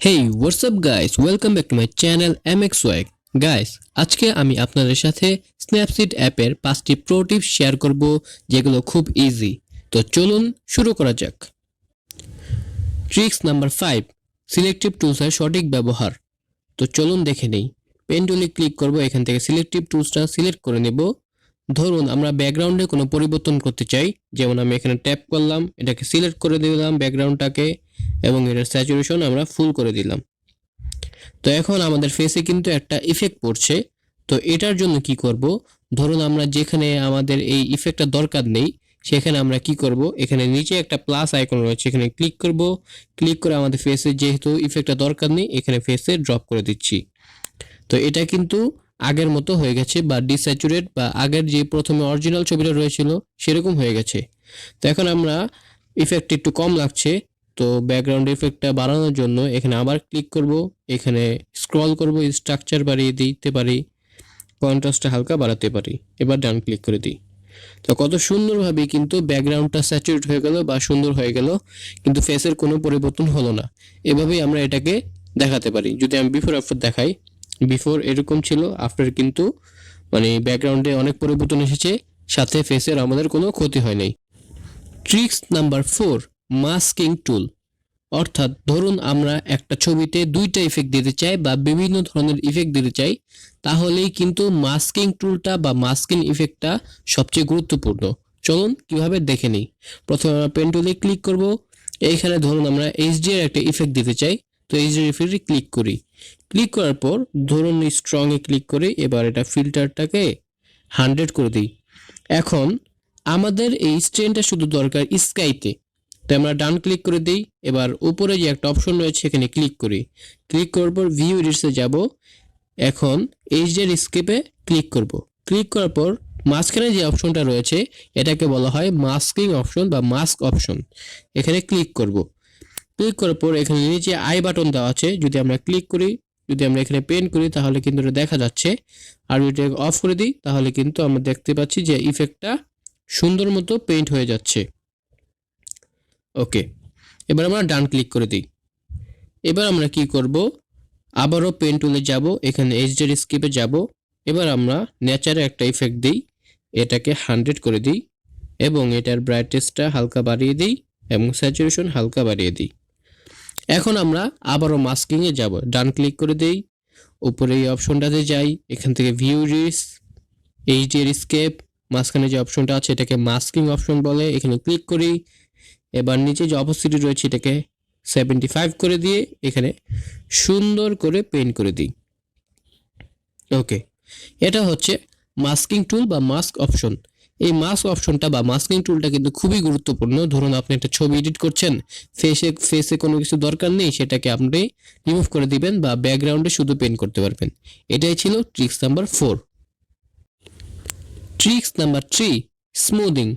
Hey, what's up guys? Welcome back to my channel MXY. Guys, আজকে আমি আপনাদের সাথে Snapseed অ্যাপের 5টি প্রো টিপস শেয়ার করব যেগুলো খুব ইজি। তো চলুন শুরু করা যাক। ট্রিক্স নাম্বার 5, সিলেক্টিভ টুলসের সঠিক ব্যবহার। তো চলুন দেখে নেই। পেন টুলে ক্লিক করব, এখান থেকে সিলেক্টিভ টুলসটা সিলেক্ট করে নেব। ধরুন আমরা ব্যাকগ্রাউন্ডে কোনো পরিবর্তন করতে চাই, যেমন আমি এখানে ট্যাপ করলাম, এটাকে সিলেক্ট করে দিলাম ব্যাকগ্রাউন্ডটাকে এবং এটার স্যাচুরেশন আমরা ফুল করে দিলাম। তো এখন আমাদের ফেসে কিন্তু একটা ইফেক্ট পড়ছে। তো এটার জন্য কি করব, ধরুন আমরা যেখানে আমাদের এই ইফেক্টটা দরকার নেই সেখানে আমরা কি করব, এখানে নিচে একটা প্লাস আইকন রয়েছে, এখানে ক্লিক করব। ক্লিক করে আমাদের ফেসে যেহেতু ইফেক্টটা দরকার নেই এখানে ফেসে ড্রপ করে দিচ্ছি। তো এটা কিন্তু আগের মতো হয়ে গেছে বা ডিস্যাচুরেট বা আগের যে প্রথমে অরিজিনাল ছবিটা রয়েছিল সেরকম হয়ে গেছে। তো এখন আমরা ইফেক্ট একটু কম লাগছে, তো ব্যাকগ্রাউন্ড ইফেক্টটা বাড়ানোর জন্য এখানে আবার ক্লিক করব, এখানে স্ক্রল করব, স্ট্রাকচার বাড়িয়ে দিতে পারি, কন্ট্রাস্টটা হালকা বাড়াতে পারি, এবার ডান ক্লিক করে দিই। তো কত সুন্দরভাবে কিন্তু ব্যাকগ্রাউন্ডটা স্যাচুরেট হয়ে গেল বা সুন্দর হয়ে গেল, কিন্তু ফেসের কোনো পরিবর্তন হলো না। এভাবেই আমরা এটাকে দেখাতে পারি। যদি আমি বিফোর আফটার দেখাই, বিফোর এরকম ছিল, আফটার কিন্তু মানে ব্যাকগ্রাউন্ডে অনেক পরিবর্তন এসেছে, সাথে ফেসের আমাদের কোনো ক্ষতি হয় নাই। ট্রিক্স নাম্বার 4, মাস্কিং টুল। অর্থাৎ ধরুন আমরা একটা ছবিতে দুইটা ইফেক্ট দিতে চাই বা বিভিন্ন ধরনের ইফেক্ট দিতে চাই, তাহলেই কিন্তু মাস্কিং টুলটা বা মাস্কিং ইফেক্টটা সবচেয়ে গুরুত্বপূর্ণ। চলুন কিভাবে দেখে নিই। প্রথমে আমরা পেন টুলে ক্লিক করব, এইখানে ধরুন আমরা এইচডি এর একটা ইফেক্ট দিতে চাই, তো এইচডি ইফেক্টে ক্লিক করি। ক্লিক করার পর ধরুন স্ট্রং এ ক্লিক করি, এবার এটা ফিল্টারটাকে 100 করে দিই। এখন আমাদের এই স্ট্রেনটা শুধু দরকার স্কাইতে, তো আমরা ডান ক্লিক করে দিই। এবার উপরে যে একটা অপশন রয়েছে এখানে ক্লিক করি। ক্লিক করার পর ভিউ এডিটসে যাব। এখন এইচডিআর স্কেপে ক্লিক করব। ক্লিক করার পর মাঝখানে যে অপশনটা রয়েছে এটাকে বলা হয় মাস্কিং অপশন বা মাস্ক অপশন, এখানে ক্লিক করব। ক্লিক করার পর এখানে নিচে আই বাটন দেওয়া আছে, যদি আমরা ক্লিক করি, যদি আমরা এখানে পেন করি তাহলে কিন্তু এটা দেখা যাচ্ছে, আর যদি অফ করে দিই তাহলে কিন্তু আমরা দেখতে পাচ্ছি যে ইফেক্টটা সুন্দর মতো পেইন্ট হয়ে যাচ্ছে। ওকে, এবার আমরা ডান ক্লিক করে দিই। এবার আমরা কি করব, আবারও পেন টুলে যাব, এখানে এইচডিআর স্কেপে যাব। এবার আমরা নেচারে একটা ইফেক্ট দিই, এটাকে 100 করে দিই এবং এটার ব্রাইটনেসটা হালকা বাড়িয়ে দিই এবং স্যাচুরেশন হালকা বাড়িয়ে দিই। এখন আমরা আবারও মাস্কিংয়ে যাব, ডান ক্লিক করে দিই, উপরে এই অপশনটাতে যাই, এখান থেকে ভিউ এডিটস, এইচডিআর স্কেপ, মাঝখানে যে অপশনটা আছে এটাকে মাস্কিং অপশন বলে, এখানে ক্লিক করি। এবার নিচে যে অপোসিটি রয়েছে এটাকে 75 করে দিয়ে এখানে সুন্দর করে পেইন্ট করে দিই। ওকে, এটা হচ্ছে মাস্কিং টুল বা মাস্ক অপশন। এই মাস্ক অপশনটা বা মাস্কিং টুলটা কিন্তু খুবই গুরুত্বপূর্ণ। ধরুন আপনি একটা ছবি এডিট করছেন, ফেসে কোনো কিছু দরকার নেই, সেটাকে আপনি রিমুভ করে দিবেন বা ব্যাকগ্রাউন্ডে শুধু পেইন্ট করতে পারবেন। এটাই ছিল tricks number 4। Tricks number 3, smoothing.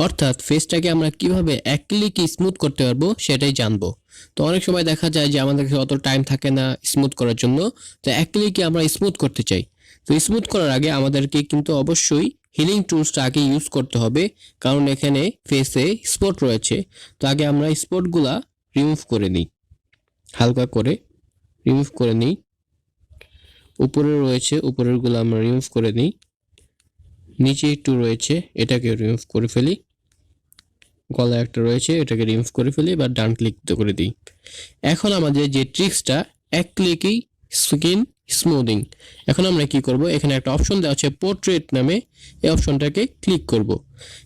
অর্থাৎ ফেসটাকে আমরা কিভাবে এক ক্লিকে স্মুথ করতে পারবো সেটাই জানবো। তো অনেক সময় দেখা যায় যে আমাদের কাছে অত টাইম থাকে না স্মুথ করার জন্য, তো এক ক্লিকে আমরা স্মুথ করতে চাই। তো স্মুথ করার আগে আমাদেরকে কিন্তু অবশ্যই হিলিং টুলসটা আগে ইউজ করতে হবে, কারণ এখানে ফেসে স্পট রয়েছে। তো আগে আমরা স্পটগুলা রিমুভ করে নিই, হালকা করে রিমুভ করে নিই। উপরে রয়েছে, উপরেরগুলো আমরা রিমুভ করে নিই। নিচে একটু রয়েছে, এটাকে রিমুভ করে ফেলি। গলা একটা রয়েছে, এটাকে রিমুভ করে ফেলি বা ডান ক্লিক করে দিই। এখন আমাদের যে ট্রিক্সটা এক ক্লিকেই স্কিন স্মুদিং। এখন আমরা কি করব, এখানে একটা অপশন দেওয়া আছে পোর্ট্রেট নামে, এই অপশনটাকে ক্লিক করব।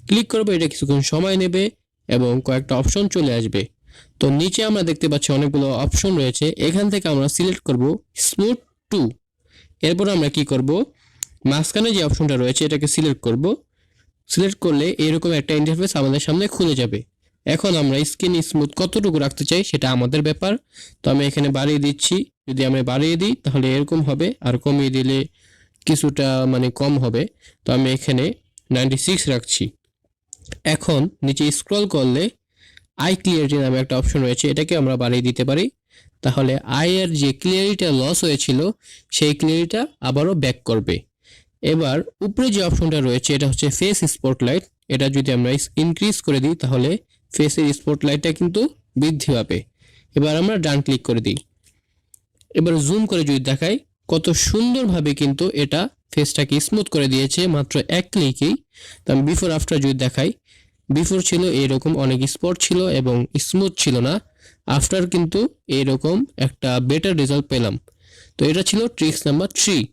ক্লিক করব, এটা কিছুক্ষণ সময় নেবে এবং কয়েকটা অপশন চলে আসবে। তো নিচে আমরা দেখতে পাচ্ছি অনেকগুলো অপশন রয়েছে, এখান থেকে আমরা সিলেক্ট করব স্মুথ টু। এরপর আমরা কি করব, মাঝখানে যে অপশনটা রয়েছে এটাকে সিলেক্ট করব। সিলেক্ট করলে এরকম একটা ইন্টারফেস আমাদের সামনে খুলে যাবে। এখন আমরা স্কিন স্মুথ কতটুকু রাখতে চাই সেটা আমাদের ব্যাপার। তো আমি এখানে বাড়িয়ে দিচ্ছি, যদি আমি বাড়িয়ে দিই তাহলে এরকম হবে, আর কমিয়ে দিলে কিছুটা মানে কম হবে। তো আমি এখানে 96 রাখছি। এখন নিচে স্ক্রল করলে আই ক্লিয়ারিটি নামে একটা অপশন রয়েছে, এটাকে আমরা বাড়িয়ে দিতে পারি। তাহলে আইয়ের যে ক্লিয়ারিটিটা লস হয়েছিল সেই ক্লিয়ারিটিটা আবারও ব্যাক করবে। এবার উপরে যে অপশনটা রয়েছে এটা হচ্ছে ফেস স্পটলাইট, এটা যদি আমরা ইনক্রিজ করে দিই তাহলে ফেসের স্পটলাইটটা কিন্তু বৃদ্ধি পাবে। এবার আমরা ডান ক্লিক করে দিই। এবার জুম করে যদি দেখাই কত সুন্দরভাবে কিন্তু এটা ফেসটাকে স্মুথ করে দিয়েছে মাত্র এক ক্লিকেই। তো আমি বিফোর আফটার যদি দেখাই, বিফোর ছিল এরকম অনেক স্পট ছিল এবং স্মুথ ছিল না, আফটার কিন্তু এরকম একটা বেটার রেজাল্ট পেলাম। তো এটা ছিল tricks number 3।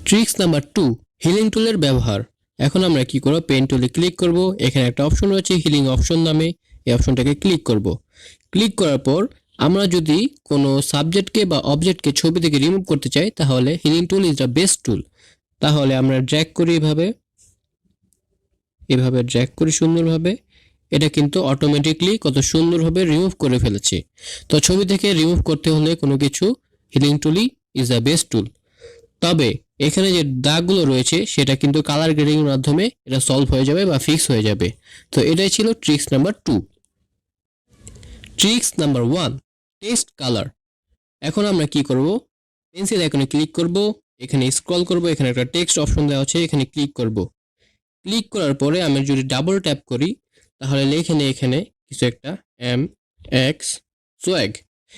Tricks number 2, healing টুলের ব্যবহার। এখন আমরা কি করব, পেন টুলে ক্লিক করব, এখানে একটা অপশন রয়েছে হিলিং অপশন নামে, এই অপশনটাকে ক্লিক করব। ক্লিক করার পর আমরা যদি কোনো সাবজেক্টকে বা অবজেক্টকে ছবি থেকে রিমুভ করতে চাই তাহলে healing tool is the best টুল। তাহলে আমরা ড্র্যাগ করি, এভাবে ড্র্যাগ করি সুন্দরভাবে, এটা কিন্তু অটোমেটিকলি কত সুন্দরভাবে রিমুভ করে ফেলেছে। তো ছবি থেকে রিমুভ করতে হলে কোনো কিছু, হিলিং টুলই ইজ দ্য বেস্ট টুল। তবে এখানে যে দাগগুলো রয়েছে সেটা কিন্তু কালার গ্রেডিং এর মাধ্যমে এটা সলভ হয়ে যাবে বা ফিক্স হয়ে যাবে। তো এটাই ছিল tricks number 2। Tricks number 1, text colour. এখন আমরা কি করব, পেন্সিল আইকনে ক্লিক করব, এখানে স্ক্রল করব, এখানে একটা টেক্সট অপশন দেওয়া আছে, এখানে ক্লিক করব। ক্লিক করার পরে আমি যদি ডাবল ট্যাপ করি তাহলে এখানে কিছু একটা এক্স সোয়াগ।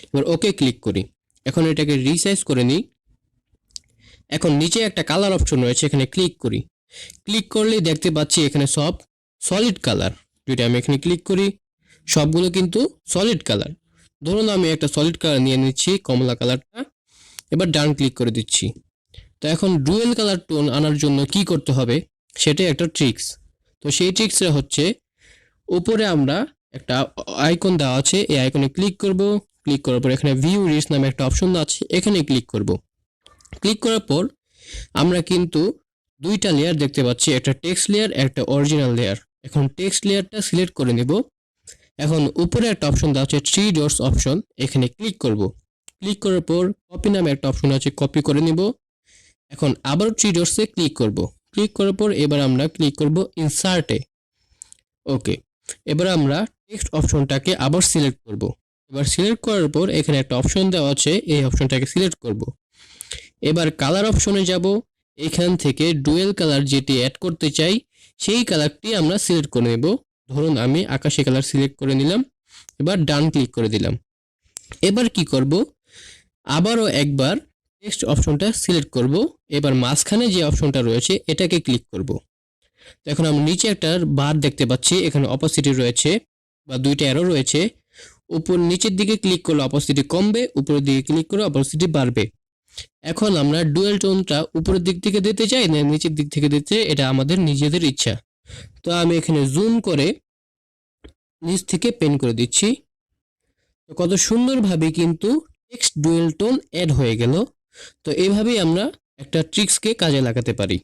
এবার ওকে ক্লিক করি। এখন এটাকে রিসাইজ করে নিই। এখন নিচে একটা কালার অপশন রয়েছে, এখানে ক্লিক করি। ক্লিক করলেই দেখতে পাচ্ছি এখানে সব সলিড কালার। যদি আমি এখানে ক্লিক করি সবগুলো কিন্তু সলিড কালার। ধরুন আমি একটা সলিড কালার নিয়ে নিচ্ছি, কমলা কালারটা। এবার ডান ক্লিক করে দিচ্ছি। তো এখন ডুয়েল কালার টোন আনার জন্য কি করতে হবে সেটাই একটা ট্রিক্স। তো সেই ট্রিক্সটা হচ্ছে, উপরে আমরা একটা আইকন দেওয়া আছে, এই আইকনে ক্লিক করব। ক্লিক করার পর এখানে ভিউ রিচ নামে একটা অপশন আছে, এখানে ক্লিক করব। ক্লিক করার পর আমরা কিন্তু দুইটা লেয়ার দেখতে পাচ্ছি, একটা টেক্সট লেয়ার, একটা অরিজিনাল লেয়ার। এখন টেক্সট লেয়ারটা সিলেক্ট করে নেব। এখন উপরে একটা অপশন দেওয়া আছে 3 ডটস অপশন, এখানে ক্লিক করব। ক্লিক করার পর কপি নামে একটা অপশন আছে, কপি করে নেব। এখন আবার 3 ডটসে ক্লিক করব। ক্লিক করার পর এবার আমরা ক্লিক করব ইনসার্টে। ওকে, এবার আমরা টেক্সট অপশনটাকে আবার সিলেক্ট করব। এবার সিলেক্ট করার পর এখানে একটা অপশন দেওয়া আছে, এই অপশনটাকে সিলেক্ট করব। এবার কালার অপশনে যাব, এখান থেকে ডুয়েল কালার যেটি অ্যাড করতে চাই সেই কালারটি আমরা সিলেক্ট করে নেব। ধরুন আমি আকাশি কালার সিলেক্ট করে নিলাম। এবার ডান ক্লিক করে দিলাম। এবার কি করব, আবারও একবার টেক্সট অপশনটা সিলেক্ট করব। এবার মাঝখানে যে অপশনটা রয়েছে এটাকে ক্লিক করব। তো এখন আমরা নিচে একটা বার দেখতে পাচ্ছি, এখানে অপোসিটি রয়েছে বা দুইটা অ্যারো রয়েছে। উপর নিচের দিকে ক্লিক করলে অপোসিটি কমবে, উপরের দিকে ক্লিক করলে অপোসিটি বাড়বে। এখন আমরা ডুয়েল টোনটা উপরের দিক থেকে দিতে চাই না নিচের দিক থেকে দিতে, এটা আমাদের নিজেদের ইচ্ছা। তো আমি এখানে জুম করে নিচ থেকে পেন করে দিচ্ছি। তো কত সুন্দরভাবে কিন্তু টেক্সট ডুয়েল টোন অ্যাড হয়ে গেল। তো এইভাবেই আমরা একটা ট্রিক্সকে কাজে লাগাতে পারি।